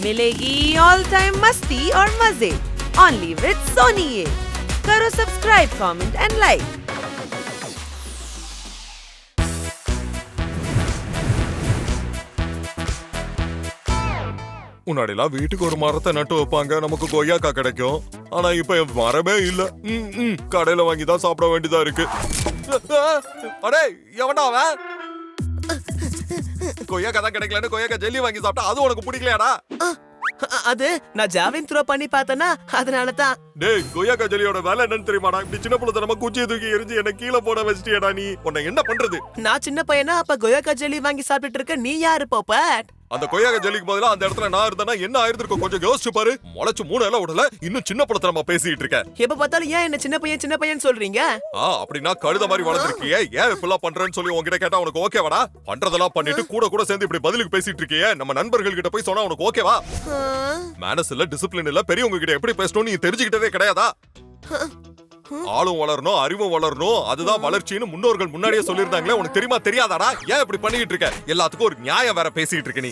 मिलेगी all time मस्ती और मजे ओनली विद सोनी ये। करो सब्सक्राइब, कमेंट एंड लाइक। முன்னாடிலாம் வீட்டுக்கு ஒரு மரத்தை நட்டு வைப்பாங்க, நமக்கு கொய்யாக்கா கிடைக்கும். ஆனா இப்ப மரமே இல்ல. கடையில வாங்கி தான் சாப்பிட வேண்டியதா இருக்கு. அடே எவன்டா அவன்? கொய்யாக்கா தான் கிடைக்கலன்னு கொய்யாக்கா ஜெல்லி வாங்கி சாப்பிட்டா அது உனக்கு பிடிக்கலையாடா? அது நான் ஜாவ்லின் த்ரோ பண்ணி பார்த்தனா, அதனால தான். டேய், கொய்யாக்கா ஜெல்லியோட வேலை என்னன்னு தெரியுமாடா? இப்படி சின்ன புள்ள நம்ம குச்சியை தூக்கி எரிஞ்சு என்ன கீழே போட வச்சிட்டியடா நீ. உன்னை என்ன பண்றது? நான் சின்ன பையனா அப்ப கொய்யாக்கா ஜெல்லி வாங்கி சாப்பிட்டுட்டு இருக்க, நீ யாரு போப்பட்? அந்த கொய்யாக்கா ஜெல்லிக்கு பதிலா அந்த இடத்துல நான் இருந்தேன்னா என்ன ஆயிருந்திருக்கும் கொஞ்சம் யோசிச்சு பாரு. முளைச்சு 3 இலை விடல, இன்னும் சின்ன படத்தனமா பேசிட்டு இருக்க. எப்ப பார்த்தாலும் ஏன் என்ன சின்ன பையன் சொல்றீங்க? அப்படின்னா கழுத மாதிரி வளர்ந்துருக்கியே, ஏன் இப்பெல்லாம் பண்றேன்னு சொல்லி உங்ககிட்ட கேட்டா உனக்கு ஓகேவாடா? பண்றதெல்லாம் பண்ணிட்டு கூட சேர்ந்து இப்படி பதிலுக்கு பேசிட்டு இருக்கியே, நம்ம நண்பர்கள் கிட்ட போய் சொன்னா உனக்கு ஓகேவா? மேனஸ் இல்ல, டிசிப்ளின் இல்ல, பெரியவங்க கிட்ட எப்படி பேசணும்னு நீ தெரிஞ்சுக்கிட்டதே கிடையாதா? ஆளும் வளரணும், அறிவும் வளரணும், அதுதான் வளர்ச்சின்னு முன்னோர்கள் முன்னாடியே சொல்லியிருந்தாங்களே, உனக்கு தெரியுமா தெரியாதாடா? ஏன் இப்படி பண்ணிட்டு இருக்க? எல்லாத்துக்கும் ஒரு நியாயம் வேற பேசிட்டு இருக்க நீ.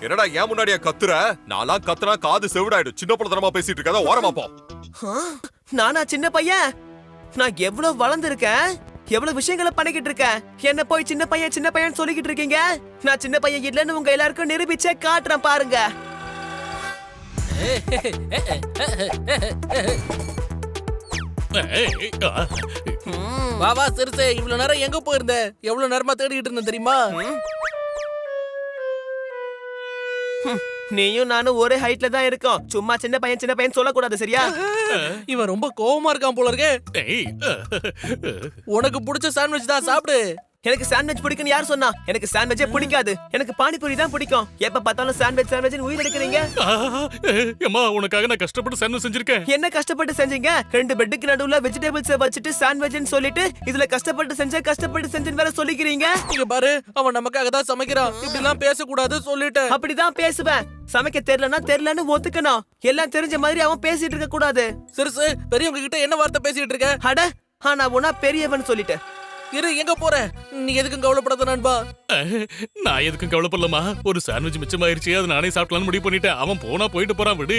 என்னடா ஏன் முன்னாடியே கத்துற? நான்லாம் கத்துனா காது செவிடாயிடும். சின்ன பழத்தனமா பேசிட்டு இருக்காத, ஓரமா போ. நானா சின்ன பையன்? நான் எவ்வளவு வளர்ந்திருக்கேன், எவ்வளவு விஷயங்களை பண்ணிக்கிட்டு இருக்கேன். என்ன போய் சின்ன பையன் சொல்லிக்கிட்டு இருக்கீங்க? நான் சின்ன பையன் இல்லன்னு உங்க எல்லாருக்கும் நிரூபிச்சே காட்டுறேன் பாருங்க. வா சிறுசே, இவ்வளவு நேரம் எங்க போயிருந்த? எவ்வளவு நேரமா தேடிட்டு இருந்தேன் தெரியுமா? நீயும் நானும் ஒரே ஹைட்ல தான் இருக்கோம். சும்மா சின்ன பையன் சொல்லக்கூடாது, சரியா? இவன் ரொம்ப கோவமா இருக்கான் போல இருக்கே. உனக்கு பிடிச்ச சாண்ட்விச் தான் சாப்பிடு. எனக்கு சாண்ட்விச் பிடிக்கும்னு யார் சொன்னா? எனக்கு சாண்ட்விச்சே பிடிக்காது. எனக்கு பானிபூரி தான் பிடிக்கும். எப்ப பார்த்தாலும் சாண்ட்விச் உயிர் எடுக்கிறீங்க. அம்மா, உனக்காக நான் கஷ்டப்பட்டு சாண்ட்விச் செஞ்சிருக்கேன். என்ன கஷ்டப்பட்டு செஞ்சீங்க? 2 பெட்டுக்கு நடுவுல வெஜிடபிள்ஸ் வச்சிட்டு சாண்ட்விச்னு சொல்லிட்டு இதுல கஷ்டப்பட்டு செஞ்சேன்னு வேற சொல்லிக்கிறீங்க. இங்க பாரு, அவன் நமக்காக தான் சமைக்கிறான். இப்படி எல்லாம் பேசக்கூடாது சொல்லிட்டேன். அப்படிதான் பேசுவேன். சமைக்க தெரியலன்னு ஒத்துக்கணும். எல்லாம் தெரிஞ்ச மாதிரி அவன் பேசிட்டு இருக்க கூடாது. சிறுசு, பெரியவங்க கிட்ட என்ன வார்த்தை பேசிட்டு இருக்க? அட, நான் உனா பெரியவன் சொல்லிட்டேன். இரு, எங்க போற? நீ எதுக்கும் கவலைப்படாத நண்பா. நான் எதுக்கும் கவலைப்படலமா. ஒரு சாண்ட்விச் மிச்சமாயிருச்சு, அது நானே சாப்பிடலாம்னு முடிவு பண்ணிட்டேன். அவன் போயிட்டு போறான், விடு.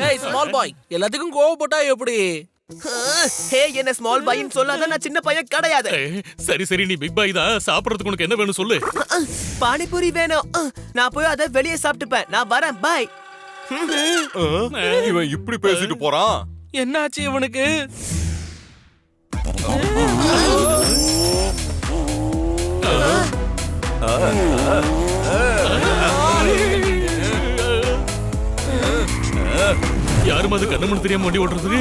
ஏய் ஸ்மால் பாய், எல்லாத்துக்கும் கோவப்பட்டா எப்படி? என்ன ஸ்மால் பாய்ன்னு சொல்லாத, நான் சின்ன பையன் கிடையாது. சரி, நீ பிக் பாய் தான். சாப்பிடறதுக்கு உனக்கு என்ன வேணும் சொல்லு. பானிபூரி வேணும். நான் போய் அதை வெளியே சாப்பிட்டுப்பேன். நான் வரேன், பாய். இவன் இப்படி பேசிட்டு போறான். என்னாச்சு இவனுக்கு? யாரும் அது கண்ணு மணி தெரியாம வண்டி ஓட்டுறதுக்கு?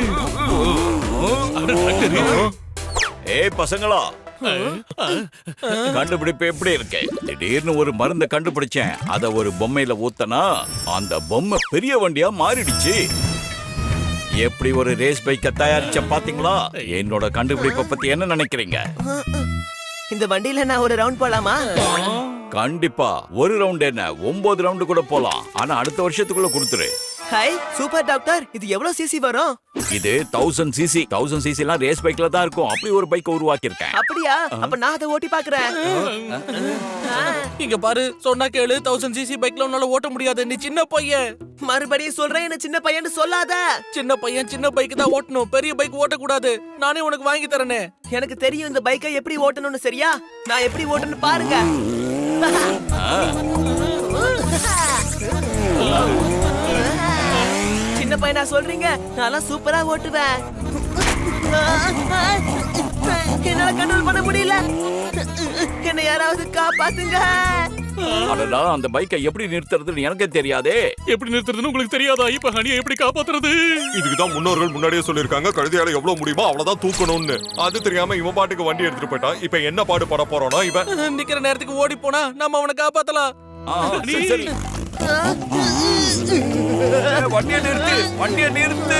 ஏய் பசங்களா, கண்டுபிடிப்பு எப்படி இருக்கு? திடீர்னு ஒரு மருந்தை கண்டுபிடிச்சேன். அத ஒரு பொம்மையில ஊத்தனா அந்த பொம்மை பெரிய வண்டியா மாறிடுச்சு. எப்படி ஒரு ரேஸ் பைக்க தயாரிச்ச பாத்தீங்களா? என்னோட கண்டுபிடிப்பை பத்தி என்ன நினைக்கிறீங்க? இந்த வண்டியில நான் ஒரு ரவுண்ட் போலாமா? கண்டிப்பா. ஒரு ரவுண்ட் என்ன, 9 ரவுண்டு கூட போலாம். ஆனா அடுத்த வருஷத்துக்குள்ள கொடுத்துரு. ஹை சூப்பர் டாக்டர், இது எவ்வளவு சிசி வரும்? இது 1000 சிசி. 1000 சிசி எல்லாம் ரேஸ் பைக்ல தான் இருக்கும். அப்படி ஒரு பைக் உருவாக்கி இருக்கேன். அப்படியா? அப்ப நான் அதை ஓட்டி பாக்குறேன். இங்க பாரு, சொன்னா கேளு. 1000 சிசி பைக்ல உன்னால ஓட்ட முடியாது. நீ சின்ன பையன். மறுபடியும் சொல்றேன், என்ன சின்ன பையன் சொல்லாத. சின்ன பையன் சின்ன பைக் தான் ஓட்டணும், பெரிய பைக் ஓட்ட கூடாது. நானே உனக்கு வாங்கி தரனே. எனக்கு தெரியும் இந்த பைக்கை எப்படி ஓட்டணும்னு. சரியா? நான் எப்படி ஓட்டணும்னு பாருங்க. சின்ன பையனா சொல்றீங்க? நான் சூப்பரா ஓட்டுவேன். என்னால கண்ட்ரோல் பண்ண முடியல. என்ன யாராவது காப்பாத்துங்க. அடடா, அந்த பைக்கை எப்படி நிறுத்துறதுன்னு எனக்கே தெரியாதே. எப்படி நிறுத்துறதுன்னு உங்களுக்கு தெரியாதா? இப்ப ஹனியை எப்படி காப்பாத்துறது? இதுக்குதான் முன்னோர்கள் முன்னாடியே சொல்லிருக்காங்க, கழுதையால எவ்வளவு முடியுமோ அவ்வளவுதான் தூக்கணும்னு. அது தெரியாம இவன் பாட்டுக்கு வண்டி எடுத்துட்டு போயிட்டான். இப்ப என்ன பாடு பட போறானோ இவன். நிக்கிற நேரத்துக்கு ஓடி போனா நம்ம அவனை காப்பாத்தலாம். சரி. வண்டியை நிறுத்து.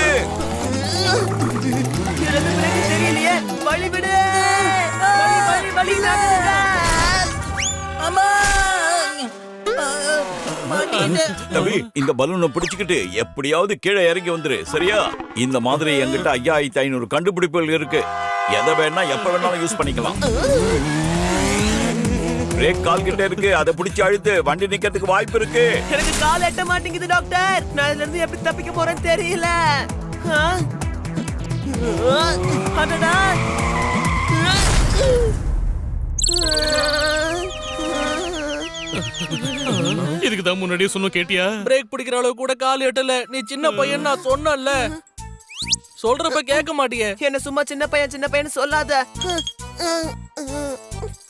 தெரியலையே, வழி விடு. வழி அம்மா, தம்பி, இந்த பலூனை பிடிச்சுக்கிட்டு எப்படியாவது கீழே இறங்கி வந்துரு, சரியா? இந்த மாதிரி என்கிட்ட 5500 கண்டுபிடிப்புகள் இருக்கு. எதை வேணா எப்ப வேணாலும் யூஸ் பண்ணிக்கலாம். பிரேக் கால் கிட்ட இருக்கு, அதை பிடிச்சு அழுத்து, வண்டி நிக்கிறதுக்கு வாய்ப்பு இருக்கு. எனக்கு கால் எட்ட மாட்டேங்குது டாக்டர். நான் இதுல இருந்து எப்படி தப்பிக்க போறேன்னு தெரியல. அடடா. இதுக்கு தான் முன்னாடியே சொன்ன கேட்டியா? பிரேக் பிடிக்கிற அளவு கூட கால் எட்டல. நீ சின்ன பையன் நான் சொன்னேன்ல. சொல்றப்ப கேட்க மாட்டியே. என்ன சும்மா சின்ன பையன் சொல்லாத.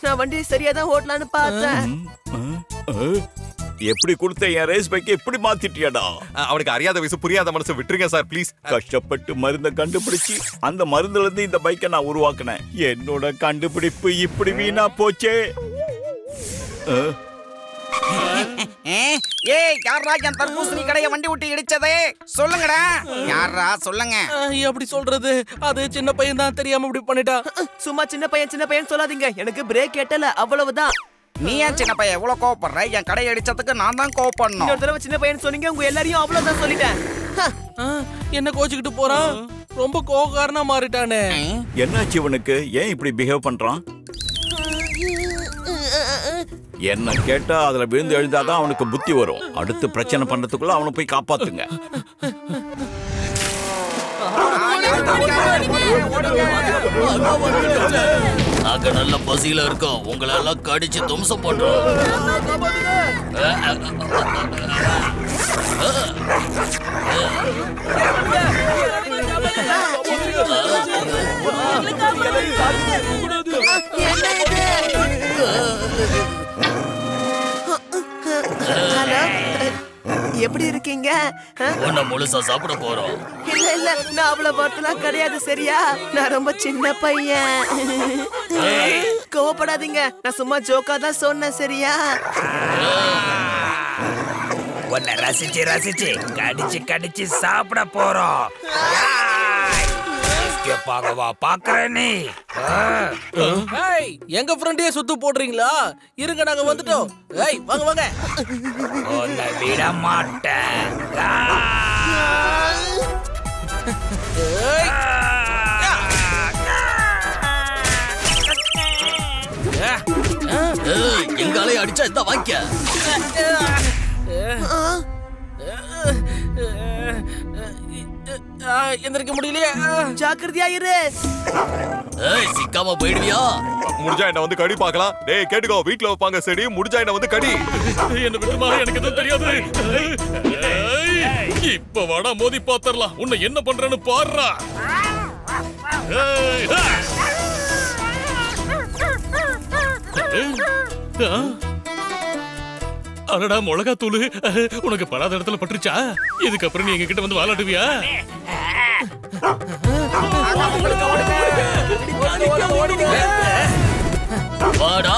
நான் வண்டியை சரியா தான் ஓட்டலான்னு பார்த்தேன். எப்படி கொடுத்த என் ரேஸ் பைக்கை எப்படி மாத்திட்டியாடா? அவனுக்கு அறியாத வயசு புரியாத மனசு, விட்டுருங்க சார் ப்ளீஸ். கஷ்டப்பட்டு மருந்தை கண்டுபிடிச்சு அந்த மருந்துல இருந்து இந்த பைக்கை நான் உருவாக்குனேன். என்னோட கண்டுபிடிப்பு இப்படி வீணா போச்சே. ஏய், யாரா என் தர்பூசணி கடைய வண்டி விட்டு இடிச்சதே? சொல்லுங்கடா, யாரா சொல்லுங்க. எப்படி சொல்றது? அது சின்ன பையன் தான், தெரியாம இப்படி பண்ணிட்டான். சும்மா சின்ன பையன் சொல்லாதீங்க. எனக்கு பிரேக் எட்டல, அவ்வளவுதான். நீ ஏன் சின்ன பையன் எவ்வளவு கோவப்படுற? என் கடையை அடிச்சதுக்கு நான் தான் கோவப்படணும். இன்னொரு தடவை சின்ன பையன் சொன்னீங்க, உங்க எல்லாரையும் அவ்வளவுதான் சொல்லிட்டேன். என்ன கோச்சுக்கிட்டு போறான்? ரொம்ப கோவக்காரனா மாறிட்டானே. என்னாச்சு இவனுக்கு? ஏன் இப்படி பிஹேவ் பண்றான்? என்ன கேட்டா அதுல விழுந்து எழுந்தாதான் அவனுக்கு புத்தி வரும். அடுத்து பிரச்சனை பண்றதுக்குள்ள அவனை போய் காப்பாத்துங்க. நாங்க நல்ல பசியில இருக்கோம். உங்களை எல்லாம் கடிச்சு தும்சம் பண்றோம். ஹலோ, எப்படி இருக்கீங்க? உன்னை முழுசா சாப்பிட போறோம். இல்ல நான் அவ்வளவு பர்த்லாம் கிடையாது, சரியா? நான் ரொம்ப சின்ன பையன். கோவப்படாதீங்க, நான் சும்மா ஜோக்கா தான் சொன்னேன், சரியா? உன்னை ரசிச்சு கடிச்சு சாப்பிட போறோம். பாக்குறேன் நீ. எங்க ஃப்ரெண்டையே சுத்து போடுறீங்களா? இருங்க, நாங்க வந்துட்டோம். ஏய், வாங்க வாங்க. உன்னை விட மாட்டேன். எங்காலே அடிச்சா இந்த வாங்கிக்க. எந்திரிக்க முடியலையே. ஜாக்கிரதையா இரு. ஏய், சிக்காம போயிடுவியா? முடிஞ்சா என்ன வந்து கடி பார்க்கலாம். டேய் கேட்டுக்கோ, வீட்ல வைப்பாங்க செடி, முடிஞ்சா என்ன வந்து கடி. என்ன விட்டுமா, எனக்கு எதுவும் தெரியாது. இப்ப வாடா மோதி பாத்தரலாம். உன்னை என்ன பண்றேன்னு பாருடா. அடடா மிளகா தூளு, உனக்கு படாத இடத்துல பட்டுருச்சா? இதுக்கப்புறம் நீ எங்க கிட்ட வந்து வாலாடுவியா? வாடா.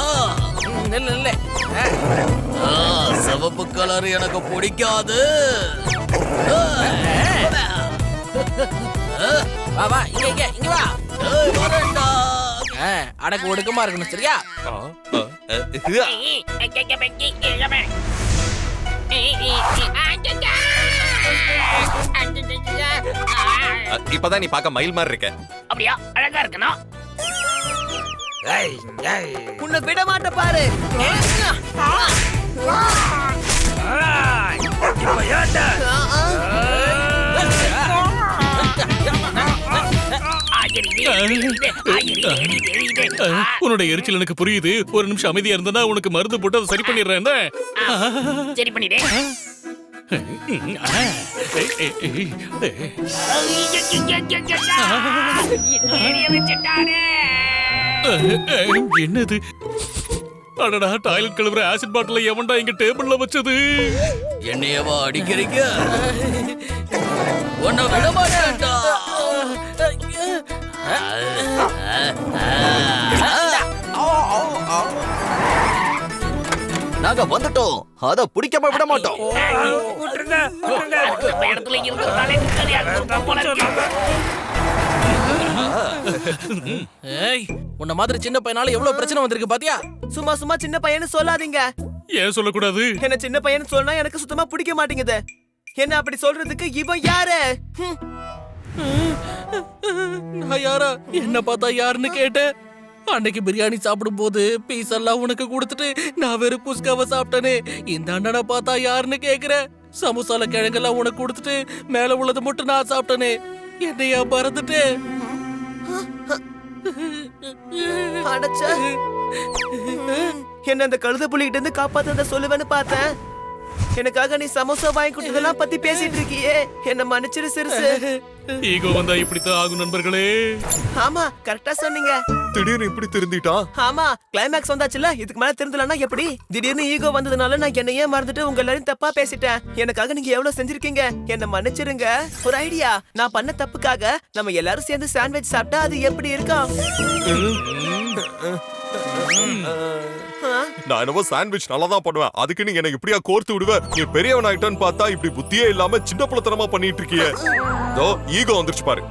இல்ல சிவப்பு கலர் எனக்கு பிடிக்காது. வா வா, இங்க வா. ஏய், வரேன்டா. அடக்கு ஒடுக்கமா இருக்கணும், சரியா? இப்பதான் நீ பார்க்க மயில் மாதிரி இருக்க. அப்படியா? அழகா இருக்கணும். உன்னை விட மாட்ட பாரு. இப்ப ஏன்டா? உன்னோட எரிச்சல் எனக்கு புரியுது. ஒரு நிமிஷம் அமைதியா இருந்தா உனக்கு மருந்து போட்டு அதை சரி பண்ணிடுறேன். சரி பண்ணிடு. என்னது? அடடா, டாய்லெட் கழுவுற ஆசிட் பாட்டில எவன்டா இங்க டேபிள்ல வச்சது? என்னையவா அடிக்கிறீங்க? உன்னை விட மாட்டேன்டா. நாங்க வந்துட்டோம். அத பிடிக்காம விட மாட்டோம். ஏய், உன்ன மாதிரி சின்ன பையனால எவ்வளவு பிரச்சனை வந்திருக்கு பாத்தியா? சும்மா சின்ன பையன்னு சொல்லாதீங்க. ஏன் சொல்லக்கூடாது? என்ன சின்ன பையன் சொன்னா எனக்கு சுத்தமா பிடிக்க மாட்டேங்குது. என்ன அப்படி சொல்றதுக்கு இவன் யாரு? நான் யாரா? என்ன பார்த்தா யாருன்னு கேட்ட? அன்னைக்கு பிரியாணி சாப்பிடும் போது பீஸ் எல்லாம் உனக்கு கொடுத்துட்டு நான் வெறும் குஸ்காவை சாப்பிட்டனே. இந்த அண்ணனை பார்த்தா யாருன்னு கேக்குற? சமோசால கிழங்கெல்லாம் உனக்கு கொடுத்துட்டு மேல உள்ளது மட்டும் நான் சாப்பிட்டனே. என்னையா மறந்துட்டு? அடச்ச என்ன அந்த கழுத புலிகிட்ட இருந்து காப்பாத்த சொல்லுவேன்னு பார்த்தேன். எனக்காக நீ சமோசா வாங்கி கொடுத்ததெல்லாம் பத்தி பேசிட்டு இருக்கியே, என்ன மன்னிச்சிரு சிறுசு. ஈகோ வந்தா இப்படித்தான் ஆகும் நண்பர்களே. ஆமா கரெக்டா சொன்னீங்க. திடீர்னு இப்படி திருந்திட்டான். ஆமா கிளைமேக்ஸ் வந்தாச்சுல, இதுக்கு மேல திருந்தலன்னா எப்படி? திடீர்னு ஈகோ வந்ததுனால நான் என்னையே மறந்துட்டு உங்க எல்லாரும் தப்பா பேசிட்டேன். எனக்காக நீங்க எவ்வளவு செஞ்சிருக்கீங்க, என்ன மன்னிச்சிருங்க. ஒரு ஐடியா, நான் பண்ண தப்புக்காக நம்ம எல்லாரும் சேர்ந்து சாண்ட்விச் சாப்பிட்டா அது எப்படி இருக்கும்? நான் என்னவோ சாண்ட்விச் நல்லா தான் பண்ணுவேன், அதுக்கு நீங்க எனக்கு இப்படியா கோர்த்து விடுவ? நீ பெரியவன் ஆயிட்டான்னு பார்த்தா இப்படி புத்தியே இல்லாம சின்ன பிள்ளைத்தனமா பண்ணிட்டு இருக்கியே. ஈகோ வந்துருச்சு பாரு.